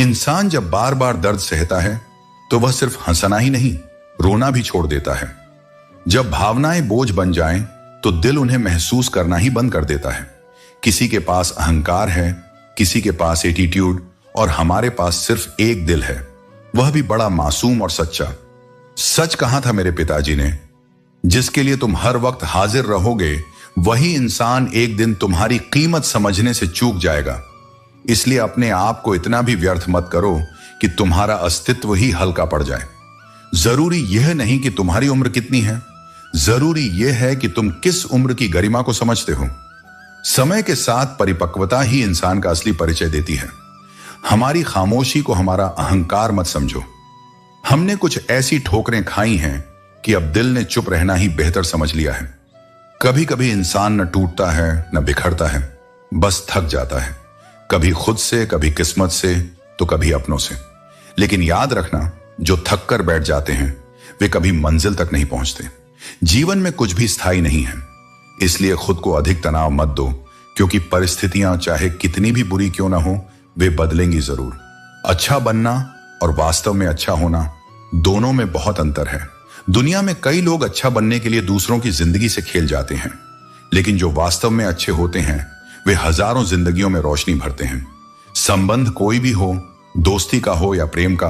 इंसान जब बार बार दर्द सहता है तो वह सिर्फ हंसना ही नहीं, रोना भी छोड़ देता है। जब भावनाएं बोझ बन जाएं तो दिल उन्हें महसूस करना ही बंद कर देता है। किसी के पास अहंकार है, किसी के पास एटीट्यूड, और हमारे पास सिर्फ एक दिल है, वह भी बड़ा मासूम और सच्चा। सच कहा था मेरे पिताजी ने, जिसके लिए तुम हर वक्त हाजिर रहोगे वही इंसान एक दिन तुम्हारी कीमत समझने से चूक जाएगा। इसलिए अपने आप को इतना भी व्यर्थ मत करो कि तुम्हारा अस्तित्व ही हल्का पड़ जाए। जरूरी यह नहीं कि तुम्हारी उम्र कितनी है, जरूरी यह है कि तुम किस उम्र की गरिमा को समझते हो। समय के साथ परिपक्वता ही इंसान का असली परिचय देती है। हमारी खामोशी को हमारा अहंकार मत समझो। हमने कुछ ऐसी ठोकरें खाई हैं कि अब दिल ने चुप रहना ही बेहतर समझ लिया है। कभी कभी इंसान न टूटता है न बिखरता है, बस थक जाता है, कभी खुद से, कभी किस्मत से, तो कभी अपनों से। लेकिन याद रखना, जो थक कर बैठ जाते हैं वे कभी मंजिल तक नहीं पहुंचते। जीवन में कुछ भी स्थायी नहीं है, इसलिए खुद को अधिक तनाव मत दो, क्योंकि परिस्थितियां चाहे कितनी भी बुरी क्यों ना हो, वे बदलेंगी जरूर। अच्छा बनना और वास्तव में अच्छा होना, दोनों में बहुत अंतर है। दुनिया में कई लोग अच्छा बनने के लिए दूसरों की जिंदगी से खेल जाते हैं, लेकिन जो वास्तव में अच्छे होते हैं वे हजारों जिंदगियों में रोशनी भरते हैं। संबंध कोई भी हो, दोस्ती का हो या प्रेम का,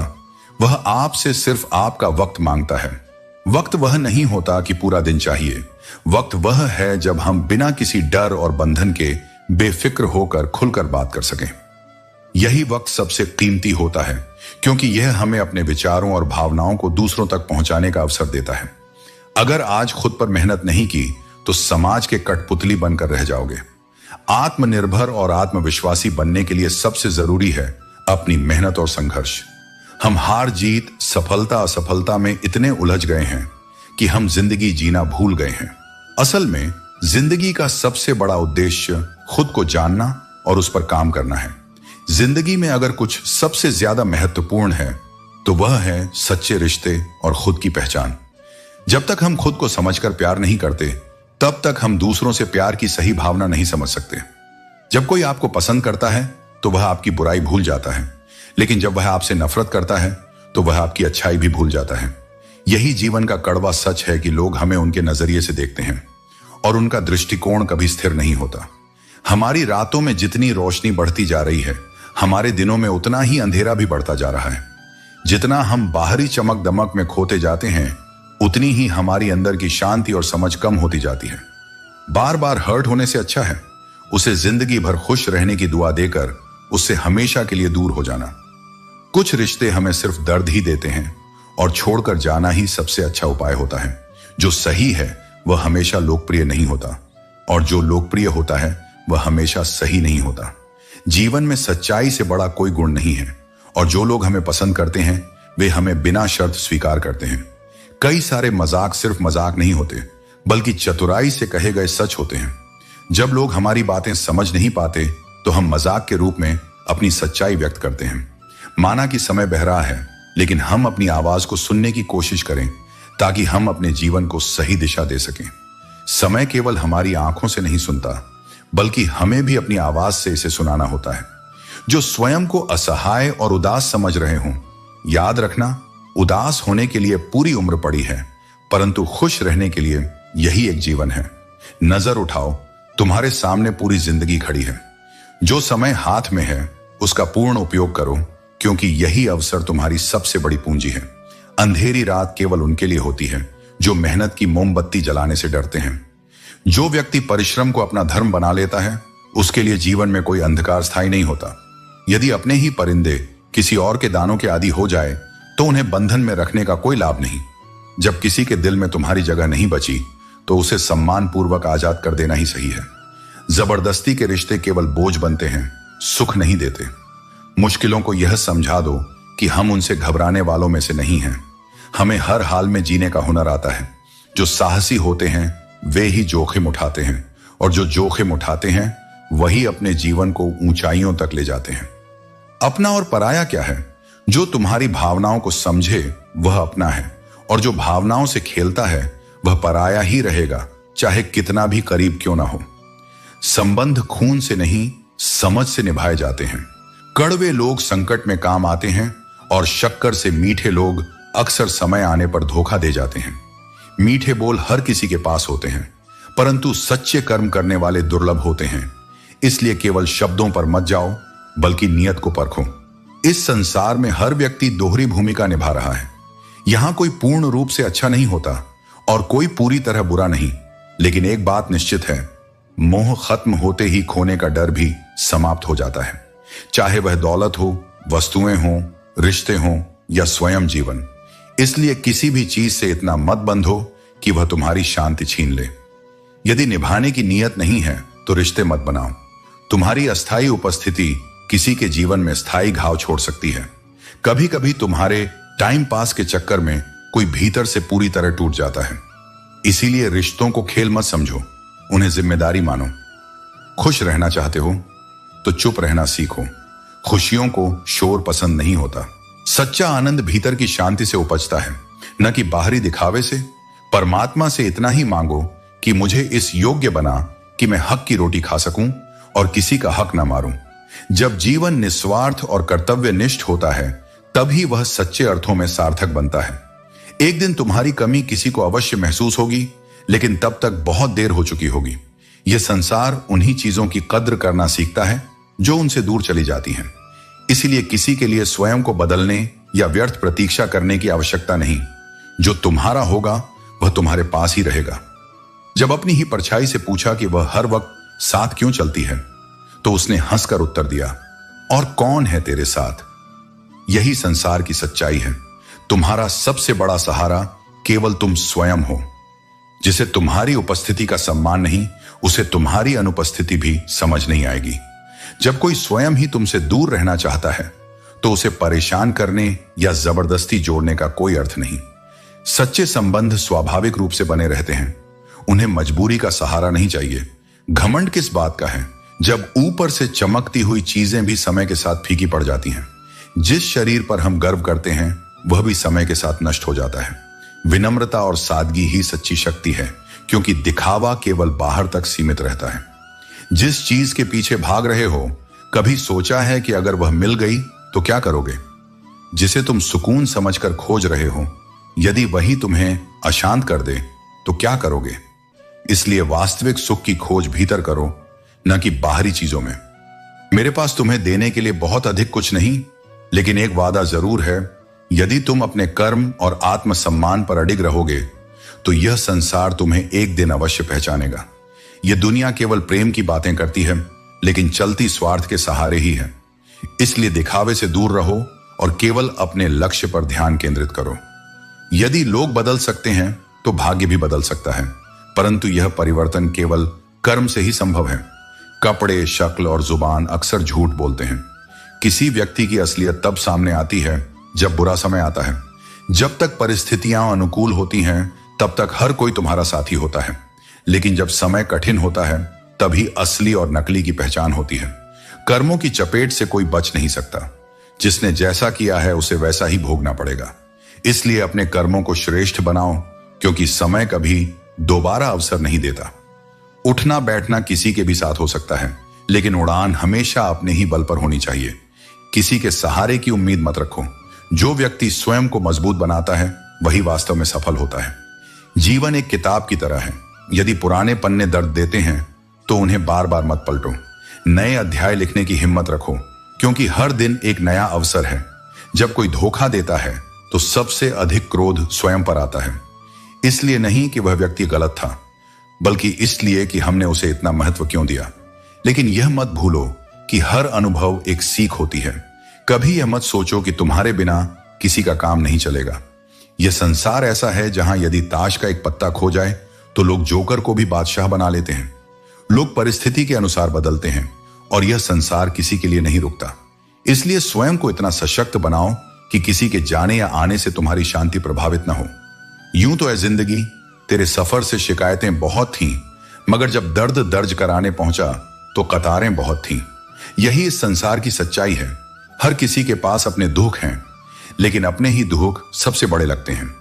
वह आपसे सिर्फ आपका वक्त मांगता है। वक्त वह नहीं होता कि पूरा दिन चाहिए, वक्त वह है जब हम बिना किसी डर और बंधन के बेफिक्र होकर खुलकर बात कर सकें। यही वक्त सबसे कीमती होता है, क्योंकि यह हमें अपने विचारों और भावनाओं को दूसरों तक पहुंचाने का अवसर देता है। अगर आज खुद पर मेहनत नहीं की तो समाज के कठपुतली बनकर रह जाओगे। आत्मनिर्भर और आत्मविश्वासी बनने के लिए सबसे जरूरी है अपनी मेहनत और संघर्ष। हम हार जीत, सफलता असफलता में इतने उलझ गए हैं कि हम जिंदगी जीना भूल गए हैं। असल में जिंदगी का सबसे बड़ा उद्देश्य खुद को जानना और उस पर काम करना है। जिंदगी में अगर कुछ सबसे ज्यादा महत्वपूर्ण है तो वह है सच्चे रिश्ते और खुद की पहचान। जब तक हम खुद को समझकर प्यार नहीं करते, तब तक हम दूसरों से प्यार की सही भावना नहीं समझ सकते। जब कोई आपको पसंद करता है तो वह आपकी बुराई भूल जाता है, लेकिन जब वह आपसे नफरत करता है तो वह आपकी अच्छाई भी भूल जाता है। यही जीवन का कड़वा सच है कि लोग हमें उनके नजरिए से देखते हैं और उनका दृष्टिकोण कभी स्थिर नहीं होता। हमारी रातों में जितनी रोशनी बढ़ती जा रही है, हमारे दिनों में उतना ही अंधेरा भी बढ़ता जा रहा है। जितना हम बाहरी चमक दमक में खोते जाते हैं, उतनी ही हमारी अंदर की शांति और समझ कम होती जाती है। बार बार हर्ट होने से अच्छा है उसे जिंदगी भर खुश रहने की दुआ देकर उससे हमेशा के लिए दूर हो जाना। कुछ रिश्ते हमें सिर्फ दर्द ही देते हैं और छोड़कर जाना ही सबसे अच्छा उपाय होता है। जो सही है वह हमेशा लोकप्रिय नहीं होता, और जो लोकप्रिय होता है वह हमेशा सही नहीं होता। जीवन में सच्चाई से बड़ा कोई गुण नहीं है, और जो लोग हमें पसंद करते हैं वे हमें बिना शर्त स्वीकार करते हैं। कई सारे मजाक सिर्फ मजाक नहीं होते, बल्कि चतुराई से कहे गए सच होते हैं। जब लोग हमारी बातें समझ नहीं पाते तो हम मजाक के रूप में अपनी सच्चाई व्यक्त करते हैं। माना कि समय बह रहा है, लेकिन हम अपनी आवाज को सुनने की कोशिश करें ताकि हम अपने जीवन को सही दिशा दे सकें। समय केवल हमारी आंखों से नहीं सुनता, बल्कि हमें भी अपनी आवाज से इसे सुनाना होता है। जो स्वयं को असहाय और उदास समझ रहे हों, याद रखना, उदास होने के लिए पूरी उम्र पड़ी है, परंतु खुश रहने के लिए यही एक जीवन है। नजर उठाओ, तुम्हारे सामने पूरी जिंदगी खड़ी है। जो समय हाथ में है उसका पूर्ण उपयोग करो, क्योंकि यही अवसर तुम्हारी सबसे बड़ी पूंजी है। अंधेरी रात केवल उनके लिए होती है जो मेहनत की मोमबत्ती जलाने से डरते हैं। जो व्यक्ति परिश्रम को अपना धर्म बना लेता है, उसके लिए जीवन में कोई अंधकार स्थायी नहीं होता। यदि अपने ही परिंदे किसी और के दानों के आदी हो जाए तो उन्हें बंधन में रखने का कोई लाभ नहीं। जब किसी के दिल में तुम्हारी जगह नहीं बची तो उसे सम्मान पूर्वक आजाद कर देना ही सही है। जबरदस्ती के रिश्ते केवल बोझ बनते हैं, सुख नहीं देते। मुश्किलों को यह समझा दो कि हम उनसे घबराने वालों में से नहीं हैं। हमें हर हाल में जीने का हुनर आता है। जो साहसी होते हैं वे ही जोखिम उठाते हैं, और जो जोखिम उठाते हैं वही अपने जीवन को ऊंचाइयों तक ले जाते हैं। अपना और पराया क्या है? जो तुम्हारी भावनाओं को समझे वह अपना है, और जो भावनाओं से खेलता है वह पराया ही रहेगा, चाहे कितना भी करीब क्यों ना हो। संबंध खून से नहीं, समझ से निभाए जाते हैं। कड़वे लोग संकट में काम आते हैं और शक्कर से मीठे लोग अक्सर समय आने पर धोखा दे जाते हैं। मीठे बोल हर किसी के पास होते हैं, परंतु सच्चे कर्म करने वाले दुर्लभ होते हैं। इसलिए केवल शब्दों पर मत जाओ, बल्कि नियत को परखो। इस संसार में हर व्यक्ति दोहरी भूमिका निभा रहा है। यहां कोई पूर्ण रूप से अच्छा नहीं होता और कोई पूरी तरह बुरा नहीं। लेकिन एक बात निश्चित है, मोह खत्म होते ही खोने का डर भी समाप्त हो जाता है। चाहे वह दौलत हो, वस्तुएं हों, रिश्ते हों या स्वयं जीवन। इसलिए किसी भी चीज से इतना मत बंधो कि वह तुम्हारी शांति छीन ले। यदि निभाने की नीयत नहीं है तो रिश्ते मत बनाओ। तुम्हारी अस्थायी उपस्थिति किसी के जीवन में स्थायी घाव छोड़ सकती है। कभी कभी तुम्हारे टाइम पास के चक्कर में कोई भीतर से पूरी तरह टूट जाता है। इसीलिए रिश्तों को खेल मत समझो, उन्हें जिम्मेदारी मानो। खुश रहना चाहते हो तो चुप रहना सीखो। खुशियों को शोर पसंद नहीं होता। सच्चा आनंद भीतर की शांति से उपजता है, न कि बाहरी दिखावे से। परमात्मा से इतना ही मांगो कि मुझे इस योग्य बना कि मैं हक की रोटी खा सकूं और किसी का हक ना मारूं। जब जीवन निस्वार्थ और कर्तव्यनिष्ठ होता है, तभी वह सच्चे अर्थों में सार्थक बनता है। एक दिन तुम्हारी कमी किसी को अवश्य महसूस होगी, लेकिन तब तक बहुत देर हो चुकी होगी। यह संसार उन्हीं चीजों की कद्र करना सीखता है जो उनसे दूर चली जाती हैं। इसीलिए किसी के लिए स्वयं को बदलने या व्यर्थ प्रतीक्षा करने की आवश्यकता नहीं। जो तुम्हारा होगा वह तुम्हारे पास ही रहेगा। जब अपनी ही परछाई से पूछा कि वह हर वक्त साथ क्यों चलती है, तो उसने हंसकर उत्तर दिया, और कौन है तेरे साथ? यही संसार की सच्चाई है। तुम्हारा सबसे बड़ा सहारा केवल तुम स्वयं हो। जिसे तुम्हारी उपस्थिति का सम्मान नहीं, उसे तुम्हारी अनुपस्थिति भी समझ नहीं आएगी। जब कोई स्वयं ही तुमसे दूर रहना चाहता है, तो उसे परेशान करने या जबरदस्ती जोड़ने का कोई अर्थ नहीं। सच्चे संबंध स्वाभाविक रूप से बने रहते हैं, उन्हें मजबूरी का सहारा नहीं चाहिए। घमंड किस बात का है जब ऊपर से चमकती हुई चीजें भी समय के साथ फीकी पड़ जाती हैं। जिस शरीर पर हम गर्व करते हैं, वह भी समय के साथ नष्ट हो जाता है। विनम्रता और सादगी ही सच्ची शक्ति है, क्योंकि दिखावा केवल बाहर तक सीमित रहता है। जिस चीज के पीछे भाग रहे हो, कभी सोचा है कि अगर वह मिल गई तो क्या करोगे? जिसे तुम सुकून समझकर खोज रहे हो, यदि वही तुम्हें अशांत कर दे तो क्या करोगे? इसलिए वास्तविक सुख की खोज भीतर करो, न कि बाहरी चीजों में। मेरे पास तुम्हें देने के लिए बहुत अधिक कुछ नहीं, लेकिन एक वादा जरूर है। यदि तुम अपने कर्म और आत्मसम्मान पर अडिग रहोगे, तो यह संसार तुम्हें एक दिन अवश्य पहचानेगा। यह दुनिया केवल प्रेम की बातें करती है, लेकिन चलती स्वार्थ के सहारे ही है। इसलिए दिखावे से दूर रहो और केवल अपने लक्ष्य पर ध्यान केंद्रित करो। यदि लोग बदल सकते हैं तो भाग्य भी बदल सकता है, परंतु यह परिवर्तन केवल कर्म से ही संभव है। कपड़े, शक्ल और जुबान अक्सर झूठ बोलते हैं। किसी व्यक्ति की असलियत तब सामने आती है जब बुरा समय आता है। जब तक परिस्थितियां अनुकूल होती हैं, तब तक हर कोई तुम्हारा साथी होता है, लेकिन जब समय कठिन होता है, तभी असली और नकली की पहचान होती है। कर्मों की चपेट से कोई बच नहीं सकता। जिसने जैसा किया है उसे वैसा ही भोगना पड़ेगा। इसलिए अपने कर्मों को श्रेष्ठ बनाओ, क्योंकि समय कभी दोबारा अवसर नहीं देता। उठना बैठना किसी के भी साथ हो सकता है, लेकिन उड़ान हमेशा अपने ही बल पर होनी चाहिए। किसी के सहारे की उम्मीद मत रखो। जो व्यक्ति स्वयं को मजबूत बनाता है, वही वास्तव में सफल होता है। जीवन एक किताब की तरह है। यदि पुराने पन्ने दर्द देते हैं, तो उन्हें बार बार मत पलटो। नए अध्याय लिखने की हिम्मत रखो, क्योंकि हर दिन एक नया अवसर है। जब कोई धोखा देता है, तो सबसे अधिक क्रोध स्वयं पर आता है। इसलिए नहीं कि वह व्यक्ति गलत था, बल्कि इसलिए कि हमने उसे इतना महत्व क्यों दिया। लेकिन यह मत भूलो कि हर अनुभव एक सीख होती है। कभी यह मत सोचो कि तुम्हारे बिना किसी का काम नहीं चलेगा। यह संसार ऐसा है जहां यदि ताश का एक पत्ता खो जाए, तो लोग जोकर को भी बादशाह बना लेते हैं। लोग परिस्थिति के अनुसार बदलते हैं, और यह संसार किसी के लिए नहीं रुकता। इसलिए स्वयं को इतना सशक्त बनाओ कि किसी के जाने या आने से तुम्हारी शांति प्रभावित न हो। यूं तो है जिंदगी, तेरे सफर से शिकायतें बहुत थीं, मगर जब दर्द दर्ज कराने पहुंचा तो कतारें बहुत थीं। यही इस संसार की सच्चाई है। हर किसी के पास अपने दुख हैं, लेकिन अपने ही दुख सबसे बड़े लगते हैं।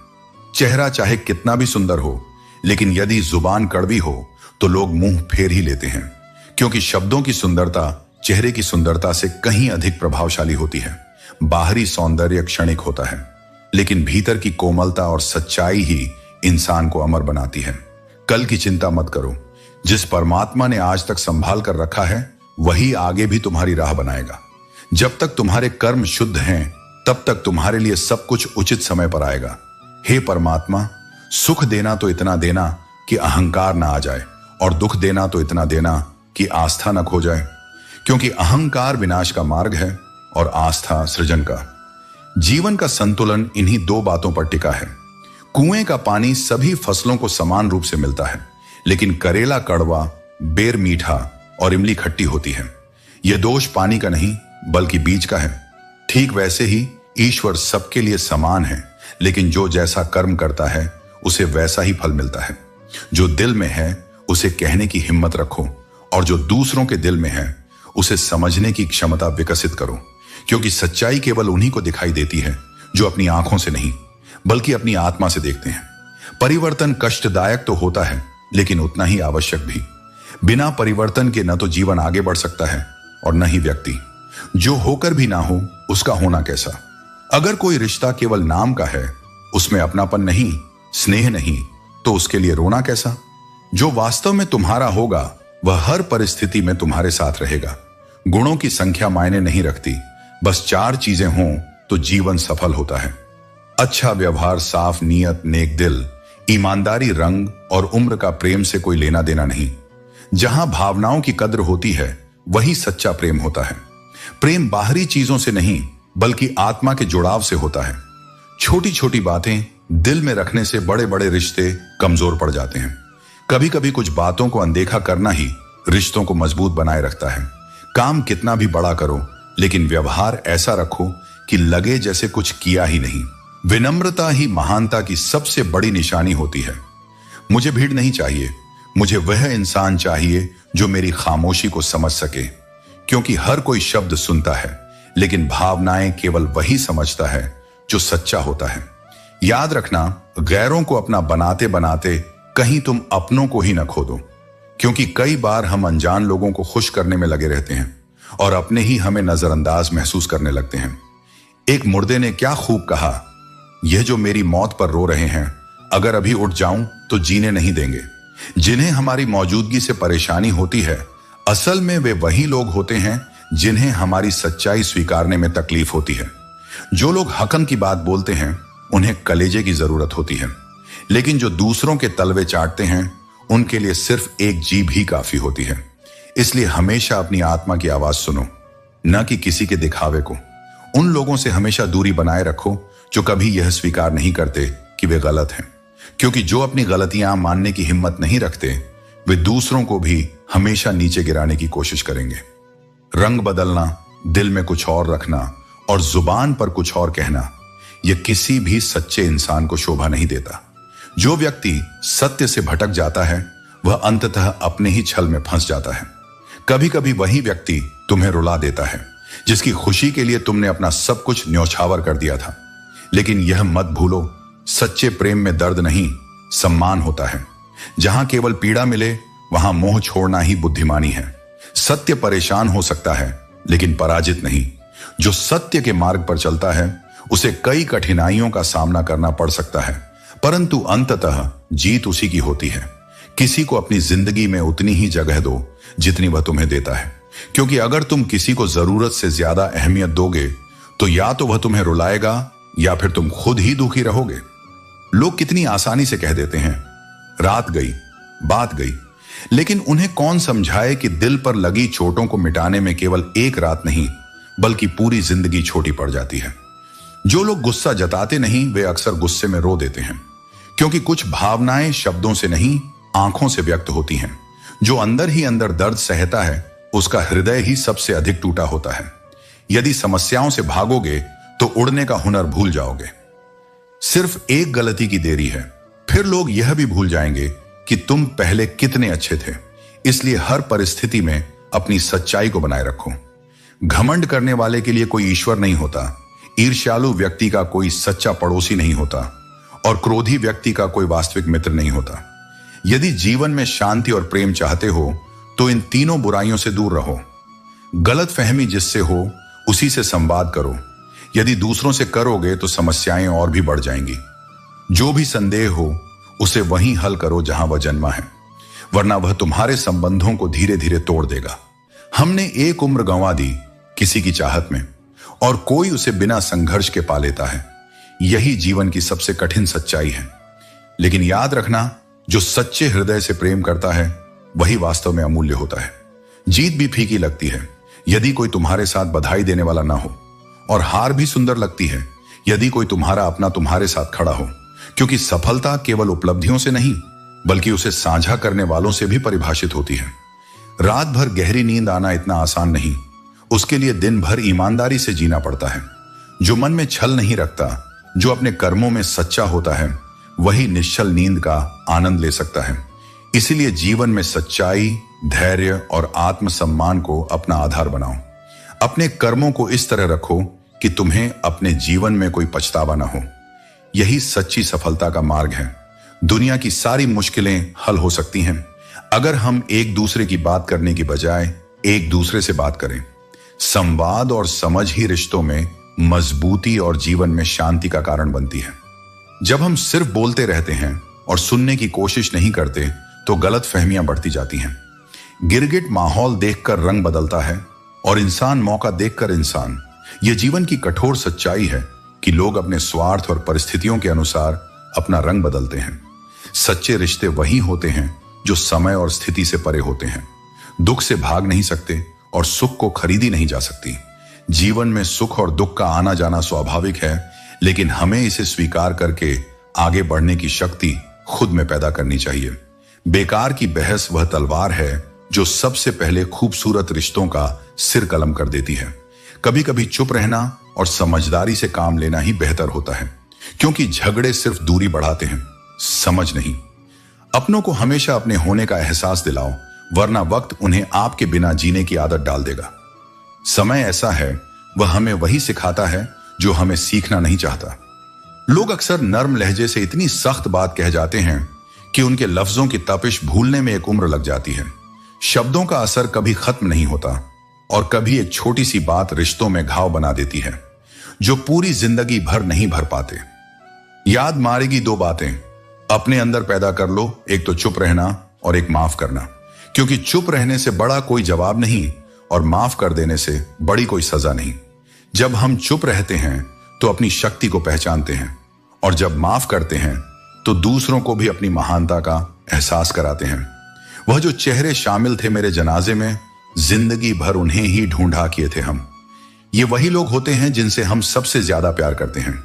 चेहरा चाहे कितना भी सुंदर हो, लेकिन यदि जुबान कड़वी हो, तो लोग मुंह फेर ही लेते हैं, क्योंकि शब्दों की सुंदरता चेहरे की सुंदरता से कहीं अधिक प्रभावशाली होती है। बाहरी सौंदर्य क्षणिक होता है, लेकिन भीतर की कोमलता और सच्चाई ही इंसान को अमर बनाती है। कल की चिंता मत करो। जिस परमात्मा ने आज तक संभाल कर रखा है, वही आगे भी तुम्हारी राह बनाएगा। जब तक तुम्हारे कर्म शुद्ध हैं, तब तक तुम्हारे लिए सब कुछ उचित समय पर आएगा। हे परमात्मा, सुख देना तो इतना देना कि अहंकार ना आ जाए, और दुख देना तो इतना देना कि आस्था न खो जाए, क्योंकि अहंकार विनाश का मार्ग है और आस्था सृजन का। जीवन का संतुलन इन्हीं दो बातों पर टिका है। कुएं का पानी सभी फसलों को समान रूप से मिलता है, लेकिन करेला कड़वा, बेर मीठा और इमली खट्टी होती है। यह दोष पानी का नहीं बल्कि बीज का है। ठीक वैसे ही ईश्वर सबके लिए समान है, लेकिन जो जैसा कर्म करता है उसे वैसा ही फल मिलता है। जो दिल में है उसे कहने की हिम्मत रखो, और जो दूसरों के दिल में है उसे समझने की क्षमता विकसित करो, क्योंकि सच्चाई केवल उन्हीं को दिखाई देती है जो अपनी आंखों से नहीं बल्कि अपनी आत्मा से देखते हैं। परिवर्तन कष्टदायक तो होता है, लेकिन उतना ही आवश्यक भी। बिना परिवर्तन के न तो जीवन आगे बढ़ सकता है और न ही व्यक्ति। जो होकर भी ना हो उसका होना कैसा। अगर कोई रिश्ता केवल नाम का है, उसमें अपनापन नहीं, स्नेह नहीं, तो उसके लिए रोना कैसा। जो वास्तव में तुम्हारा होगा वह हर परिस्थिति में तुम्हारे साथ रहेगा। गुणों की संख्या मायने नहीं रखती, बस 4 चीजें हों तो जीवन सफल होता है। अच्छा व्यवहार, साफ नीयत, नेक दिल, ईमानदारी, रंग और उम्र का प्रेम से कोई लेना देना नहीं। जहां भावनाओं की कद्र होती है वही सच्चा प्रेम होता है। प्रेम बाहरी चीजों से नहीं बल्कि आत्मा के जुड़ाव से होता है। छोटी छोटी बातें दिल में रखने से बड़े बड़े रिश्ते कमजोर पड़ जाते हैं। कभी कभी कुछ बातों को अनदेखा करना ही रिश्तों को मजबूत बनाए रखता है। काम कितना भी बड़ा करो, लेकिन व्यवहार ऐसा रखो कि लगे जैसे कुछ किया ही नहीं। विनम्रता ही महानता की सबसे बड़ी निशानी होती है। मुझे भीड़ नहीं चाहिए, मुझे वह इंसान चाहिए जो मेरी खामोशी को समझ सके, क्योंकि हर कोई शब्द सुनता है, लेकिन भावनाएं केवल वही समझता है जो सच्चा होता है। याद रखना, गैरों को अपना बनाते बनाते कहीं तुम अपनों को ही न खो दो, क्योंकि कई बार हम अनजान लोगों को खुश करने में लगे रहते हैं और अपने ही हमें नजरअंदाज महसूस करने लगते हैं। एक मुर्दे ने क्या खूब कहा, यह जो मेरी मौत पर रो रहे हैं, अगर अभी उठ जाऊं तो जीने नहीं देंगे। जिन्हें हमारी मौजूदगी से परेशानी होती है, असल में वे वही लोग होते हैं जिन्हें हमारी सच्चाई स्वीकारने में तकलीफ होती है। जो लोग हकन की बात बोलते हैं उन्हें कलेजे की जरूरत होती है, लेकिन जो दूसरों के तलवे चाटते हैं उनके लिए सिर्फ एक जीभ ही काफी होती है। इसलिए हमेशा अपनी आत्मा की आवाज सुनो, न कि किसी के दिखावे को। उन लोगों से हमेशा दूरी बनाए रखो जो कभी यह स्वीकार नहीं करते कि वे गलत हैं, क्योंकि जो अपनी गलतियां मानने की हिम्मत नहीं रखते वे दूसरों को भी हमेशा नीचे गिराने की कोशिश करेंगे। रंग बदलना, दिल में कुछ और रखना और जुबान पर कुछ और कहना, यह किसी भी सच्चे इंसान को शोभा नहीं देता। जो व्यक्ति सत्य से भटक जाता है वह अंततः अपने ही छल में फंस जाता है। कभी कभी वही व्यक्ति तुम्हें रुला देता है जिसकी खुशी के लिए तुमने अपना सब कुछ न्यौछावर कर दिया था। लेकिन यह मत भूलो, सच्चे प्रेम में दर्द नहीं, सम्मान होता है। जहां केवल पीड़ा मिले वहां मोह छोड़ना ही बुद्धिमानी है। सत्य परेशान हो सकता है लेकिन पराजित नहीं। जो सत्य के मार्ग पर चलता है उसे कई कठिनाइयों का सामना करना पड़ सकता है, परंतु अंततः जीत उसी की होती है। किसी को अपनी जिंदगी में उतनी ही जगह दो जितनी वह तुम्हें देता है, क्योंकि अगर तुम किसी को जरूरत से ज्यादा अहमियत दोगे तो या तो वह तुम्हें रुलाएगा या फिर तुम खुद ही दुखी रहोगे। लोग कितनी आसानी से कह देते हैं, रात गई बात गई, लेकिन उन्हें कौन समझाए कि दिल पर लगी चोटों को मिटाने में केवल एक रात नहीं बल्कि पूरी जिंदगी छोटी पड़ जाती है। जो लोग गुस्सा जताते नहीं वे अक्सर गुस्से में रो देते हैं, क्योंकि कुछ भावनाएं शब्दों से नहीं आंखों से व्यक्त होती हैं। जो अंदर ही अंदर दर्द सहता है उसका हृदय ही सबसे अधिक टूटा होता है। यदि समस्याओं से भागोगे तो उड़ने का हुनर भूल जाओगे। सिर्फ एक गलती की देरी है, फिर लोग यह भी भूल जाएंगे कि तुम पहले कितने अच्छे थे। इसलिए हर परिस्थिति में अपनी सच्चाई को बनाए रखो। घमंड करने वाले के लिए कोई ईश्वर नहीं होता, ईर्ष्यालु व्यक्ति का कोई सच्चा पड़ोसी नहीं होता और क्रोधी व्यक्ति का कोई वास्तविक मित्र नहीं होता। यदि जीवन में शांति और प्रेम चाहते हो तो इन तीनों बुराइयों से दूर रहो। गलत फहमी जिससे हो उसी से संवाद करो। यदि दूसरों से करोगे तो समस्याएं और भी बढ़ जाएंगी। जो भी संदेह हो उसे वहीं हल करो जहां वह जन्मा है, वरना वह तुम्हारे संबंधों को धीरे धीरे तोड़ देगा। हमने एक उम्र गंवा दी किसी की चाहत में, और कोई उसे बिना संघर्ष के पा लेता है। यही जीवन की सबसे कठिन सच्चाई है। लेकिन याद रखना, जो सच्चे हृदय से प्रेम करता है वही वास्तव में अमूल्य होता है। जीत भी फीकी लगती है यदि कोई तुम्हारे साथ बधाई देने वाला ना हो, और हार भी सुंदर लगती है यदि कोई तुम्हारा अपना तुम्हारे साथ खड़ा हो, क्योंकि सफलता केवल उपलब्धियों से नहीं बल्कि उसे साझा करने वालों से भी परिभाषित होती है। रात भर गहरी नींद आना इतना आसान नहीं, उसके लिए दिन भर ईमानदारी से जीना पड़ता है। जो मन में छल नहीं रखता, जो अपने कर्मों में सच्चा होता है, वही निश्चल नींद का आनंद ले सकता है। इसीलिए जीवन में सच्चाई, धैर्य और आत्मसम्मान को अपना आधार बनाओ। अपने कर्मों को इस तरह रखो कि तुम्हें अपने जीवन में कोई पछतावा ना हो। यही सच्ची सफलता का मार्ग है। दुनिया की सारी मुश्किलें हल हो सकती हैं अगर हम एक दूसरे की बात करने की बजाय एक दूसरे से बात करें। संवाद और समझ ही रिश्तों में मजबूती और जीवन में शांति का कारण बनती है। जब हम सिर्फ बोलते रहते हैं और सुनने की कोशिश नहीं करते तो गलत फहमियां बढ़ती जाती हैं। गिरगिट माहौल देखकर रंग बदलता है और इंसान मौका देखकर इंसान। यह जीवन की कठोर सच्चाई है कि लोग अपने स्वार्थ और परिस्थितियों के अनुसार अपना रंग बदलते हैं। सच्चे रिश्ते वही होते हैं जो समय और स्थिति से परे होते हैं। दुख से भाग नहीं सकते और सुख को खरीदी नहीं जा सकती। जीवन में सुख और दुख का आना जाना स्वाभाविक है, लेकिन हमें इसे स्वीकार करके आगे बढ़ने की शक्ति खुद में पैदा करनी चाहिए। बेकार की बहस वह तलवार है जो सबसे पहले खूबसूरत रिश्तों का सिर कलम कर देती है। कभी कभी चुप रहना और समझदारी से काम लेना ही बेहतर होता है, क्योंकि झगड़े सिर्फ दूरी बढ़ाते हैं, समझ नहीं। अपनों को हमेशा अपने होने का एहसास दिलाओ, वरना वक्त उन्हें आपके बिना जीने की आदत डाल देगा। समय ऐसा है, वह हमें वही सिखाता है जो हमें सीखना नहीं चाहता। लोग अक्सर नर्म लहजे से इतनी सख्त बात कह जाते हैं कि उनके लफ्जों की तपिश भूलने में एक उम्र लग जाती है। शब्दों का असर कभी खत्म नहीं होता और कभी एक छोटी सी बात रिश्तों में घाव बना देती है जो पूरी जिंदगी भर नहीं भर पाते। याद मारेगी दो बातें अपने अंदर पैदा कर लो, एक तो चुप रहना और एक माफ करना, क्योंकि चुप रहने से बड़ा कोई जवाब नहीं और माफ कर देने से बड़ी कोई सजा नहीं। जब हम चुप रहते हैं तो अपनी शक्ति को पहचानते हैं, और जब माफ करते हैं तो दूसरों को भी अपनी महानता का एहसास कराते हैं। वह जो चेहरे शामिल थे मेरे जनाजे में, जिंदगी भर उन्हें ही ढूंढा किए थे हम। ये वही लोग होते हैं जिनसे हम सबसे ज्यादा प्यार करते हैं,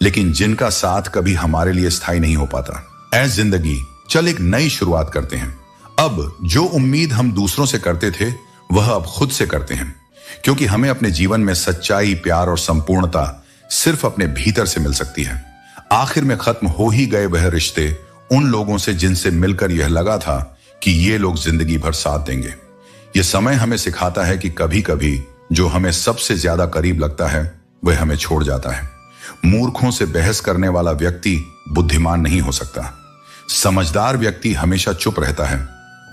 लेकिन जिनका साथ कभी हमारे लिए स्थायी नहीं हो पाता। ऐ जिंदगी, चल एक नई शुरुआत करते हैं। अब जो उम्मीद हम दूसरों से करते थे वह अब खुद से करते हैं, क्योंकि हमें अपने जीवन में सच्चाई, प्यार और संपूर्णता सिर्फ अपने भीतर से मिल सकती है। आखिर में खत्म हो ही गए वह रिश्ते उन लोगों से जिनसे मिलकर यह लगा था कि ये लोग जिंदगी भर साथ देंगे। यह समय हमें सिखाता है कि कभी कभी जो हमें सबसे ज्यादा करीब लगता है वह हमें छोड़ जाता है। मूर्खों से बहस करने वाला व्यक्ति बुद्धिमान नहीं हो सकता। समझदार व्यक्ति हमेशा चुप रहता है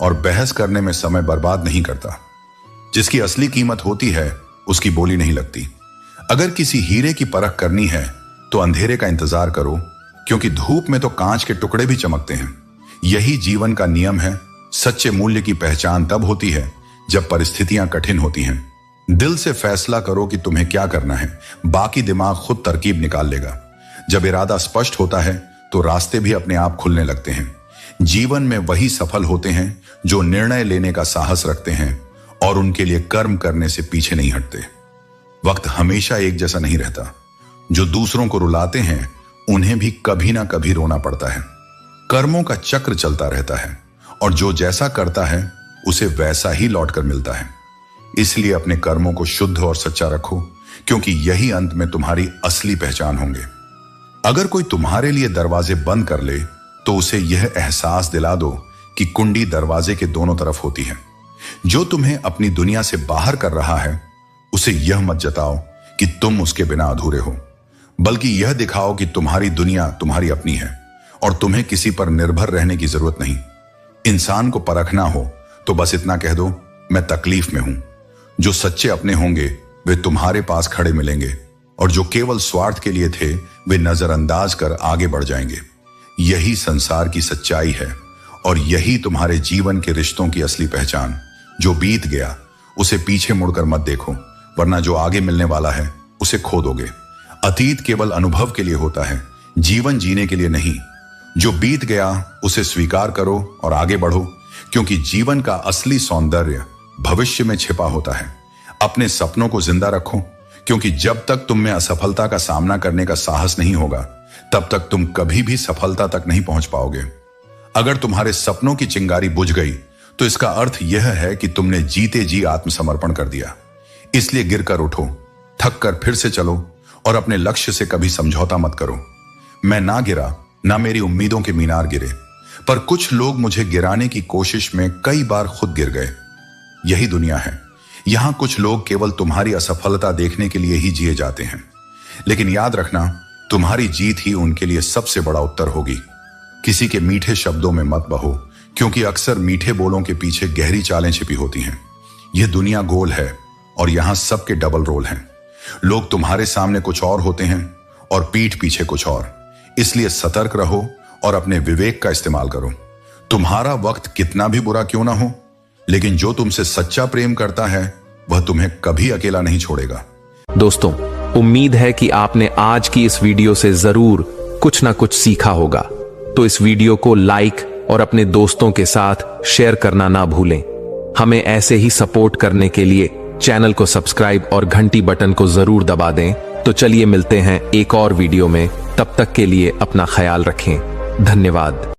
और बहस करने में समय बर्बाद नहीं करता। जिसकी असली कीमत होती है उसकी बोली नहीं लगती। अगर किसी हीरे की परख करनी है तो अंधेरे का इंतजार करो, क्योंकि धूप में तो कांच के टुकड़े भी चमकते हैं। यही जीवन का नियम है। सच्चे मूल्य की पहचान तब होती है जब परिस्थितियां कठिन होती हैं। दिल से फैसला करो कि तुम्हें क्या करना है, बाकी दिमाग खुद तरकीब निकाल लेगा। जब इरादा स्पष्ट होता है तो रास्ते भी अपने आप खुलने लगते हैं। जीवन में वही सफल होते हैं जो निर्णय लेने का साहस रखते हैं और उनके लिए कर्म करने से पीछे नहीं हटते। वक्त हमेशा एक जैसा नहीं रहता। जो दूसरों को रुलाते हैं उन्हें भी कभी ना कभी रोना पड़ता है। कर्मों का चक्र चलता रहता है और जो जैसा करता है उसे वैसा ही लौटकर मिलता है। इसलिए अपने कर्मों को शुद्ध और सच्चा रखो, क्योंकि यही अंत में तुम्हारी असली पहचान होंगे। अगर कोई तुम्हारे लिए दरवाजे बंद कर ले तो उसे यह एहसास दिला दो कि कुंडी दरवाजे के दोनों तरफ होती है। जो तुम्हें अपनी दुनिया से बाहर कर रहा है उसे यह मत जताओ कि तुम उसके बिना अधूरे हो, बल्कि यह दिखाओ कि तुम्हारी दुनिया तुम्हारी अपनी है और तुम्हें किसी पर निर्भर रहने की जरूरत नहीं। इंसान को परखना हो तो बस इतना कह दो, मैं तकलीफ में हूं, जो सच्चे अपने होंगे वे तुम्हारे पास खड़े मिलेंगे, और जो केवल स्वार्थ के लिए थे वे नजरअंदाज कर आगे बढ़ जाएंगे। यही संसार की सच्चाई है, और यही तुम्हारे जीवन के रिश्तों की असली पहचान। जो बीत गया उसे पीछे मुड़कर मत देखो, वरना जो आगे मिलने वाला है उसे खो दोगे। अतीत केवल अनुभव के लिए होता है, जीवन जीने के लिए नहीं। जो बीत गया उसे स्वीकार करो और आगे बढ़ो, क्योंकि जीवन का असली सौंदर्य भविष्य में छिपा होता है। अपने सपनों को जिंदा रखो, क्योंकि जब तक तुम में असफलता का सामना करने का साहस नहीं होगा तब तक तुम कभी भी सफलता तक नहीं पहुंच पाओगे। अगर तुम्हारे सपनों की चिंगारी बुझ गई तो इसका अर्थ यह है कि तुमने जीते जी आत्मसमर्पण कर दिया। इसलिए गिरकर उठो, थक कर फिर से चलो, और अपने लक्ष्य से कभी समझौता मत करो। मैं ना गिरा, ना मेरी उम्मीदों के मीनार गिरे, पर कुछ लोग मुझे गिराने की कोशिश में कई बार खुद गिर गए। यही दुनिया है। यहां कुछ लोग केवल तुम्हारी असफलता देखने के लिए ही जिए जाते हैं, लेकिन याद रखना, तुम्हारी जीत ही उनके लिए सबसे बड़ा उत्तर होगी। किसी के मीठे शब्दों में मत बहो, क्योंकि अक्सर मीठे बोलों के पीछे गहरी चालें छिपी होती हैं। यह दुनिया गोल है और यहां सबके डबल रोल हैं। लोग तुम्हारे सामने कुछ और होते हैं और पीठ पीछे कुछ और। इसलिए सतर्क रहो और अपने विवेक का इस्तेमाल करो। तुम्हारा वक्त कितना भी बुरा क्यों ना हो, लेकिन जो तुमसे सच्चा प्रेम करता है वह तुम्हें कभी अकेला नहीं छोड़ेगा। दोस्तों, उम्मीद है कि आपने आज की इस वीडियो से जरूर कुछ ना कुछ सीखा होगा। तो इस वीडियो को लाइक और अपने दोस्तों के साथ शेयर करना ना भूलें। हमें ऐसे ही सपोर्ट करने के लिए चैनल को सब्सक्राइब और घंटी बटन को जरूर दबा दें। तो चलिए मिलते हैं एक और वीडियो में। तब तक के लिए अपना ख्याल रखें। धन्यवाद।